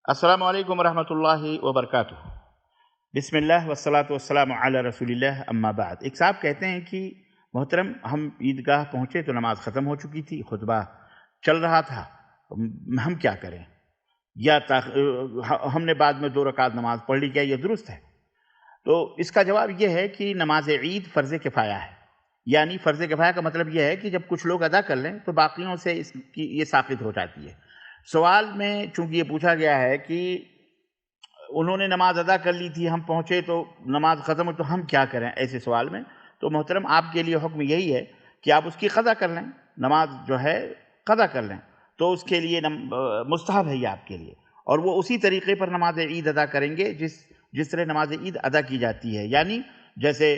السلام علیکم ورحمۃ اللہ وبرکاتہ۔ بسم اللہ والصلاۃ والسلام علی رسول اللہ، اما بعد۔ ایک صاحب کہتے ہیں کہ محترم، ہم عیدگاہ پہنچے تو نماز ختم ہو چکی تھی، خطبہ چل رہا تھا، ہم کیا کریں؟ یا ہم نے بعد میں 2 رکعت نماز پڑھ لی، کیا یہ درست ہے؟ تو اس کا جواب یہ ہے کہ نماز عید فرض کفایہ ہے۔ یعنی فرض کفایہ کا مطلب یہ ہے کہ جب کچھ لوگ ادا کر لیں تو باقیوں سے اس کی یہ ساقط ہو جاتی ہے۔ سوال میں چونکہ یہ پوچھا گیا ہے کہ انہوں نے نماز ادا کر لی تھی، ہم پہنچے تو نماز ختم ہوئی، تو ہم کیا کریں ایسے سوال میں؟ تو محترم، آپ کے لیے حکم یہی ہے کہ آپ اس کی قضا کر لیں، نماز جو ہے قضا کر لیں، تو اس کے لیے مستحب ہے یہ آپ کے لیے، اور وہ اسی طریقے پر نماز عید ادا کریں گے جس طرح نماز عید ادا کی جاتی ہے۔ یعنی جیسے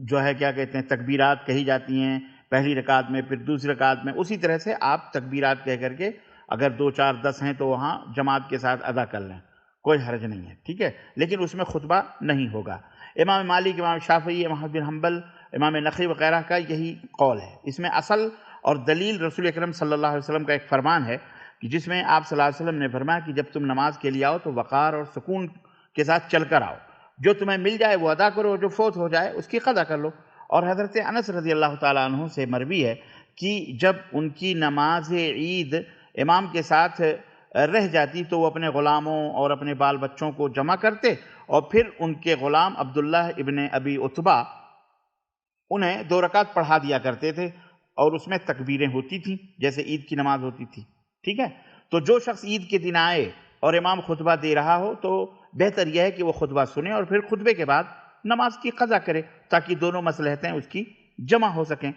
جو ہے کیا کہتے ہیں، تکبیرات کہی جاتی ہیں پہلی رکعت میں، پھر دوسری رکعت میں، اسی طرح سے آپ تکبیرات کہہ کر کے اگر 2 4 10 ہیں تو وہاں جماعت کے ساتھ ادا کر لیں، کوئی حرج نہیں ہے، ٹھیک ہے؟ لیکن اس میں خطبہ نہیں ہوگا۔ امام مالک، امام شافعی، احمد بن حنبل، امام نخعی وغیرہ کا یہی قول ہے۔ اس میں اصل اور دلیل رسول اکرم صلی اللہ علیہ وسلم کا ایک فرمان ہے کہ جس میں آپ صلی اللہ علیہ وسلم نے فرمایا کہ جب تم نماز کے لیے آؤ تو وقار اور سکون کے ساتھ چل کر آؤ، جو تمہیں مل جائے وہ ادا کرو، جو فوت ہو جائے اس کی قضا کر لو۔ اور حضرت انس رضی اللہ تعالیٰ عنہ سے مروی ہے کہ جب ان کی نماز عید امام کے ساتھ رہ جاتی تو وہ اپنے غلاموں اور اپنے بال بچوں کو جمع کرتے، اور پھر ان کے غلام عبداللہ ابن ابی عتبہ انہیں 2 رکعت پڑھا دیا کرتے تھے، اور اس میں تکبیریں ہوتی تھیں جیسے عید کی نماز ہوتی تھی، ٹھیک ہے؟ تو جو شخص عید کے دن آئے اور امام خطبہ دے رہا ہو تو بہتر یہ ہے کہ وہ خطبہ سنے اور پھر خطبے کے بعد نماز کی قضا کرے، تاکہ دونوں مصلحتیں اس کی جمع ہو سکیں،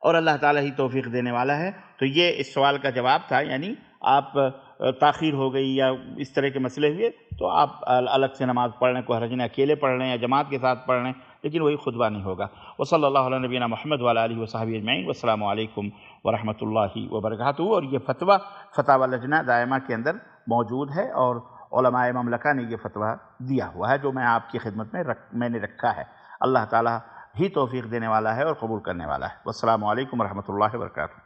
اور اللہ تعالیٰ ہی توفیق دینے والا ہے۔ تو یہ اس سوال کا جواب تھا، یعنی آپ تاخیر ہو گئی یا اس طرح کے مسئلے ہوئے تو آپ الگ سے نماز پڑھ لیں، کوئی حرج نہیں، اکیلے پڑھ لیں یا جماعت کے ساتھ پڑھ لیں، لیکن وہی خطبہ نہیں ہوگا۔ وصلی اللہ علیہ نبینا محمد وعلی آلہ وصحبہ اجمعین، والسلام علیکم ورحمۃ اللہ وبرکاتہ۔ اور یہ فتویٰ فتاوی لجنہ دائمہ کے اندر موجود ہے، اور علماء مملکہ نے یہ فتویٰ دیا ہوا ہے جو میں آپ کی خدمت میں نے رکھا ہے۔ اللہ تعالیٰ ہی توفیق دینے والا ہے اور قبول کرنے والا ہے۔ والسلام علیکم ورحمۃ اللہ وبرکاتہ۔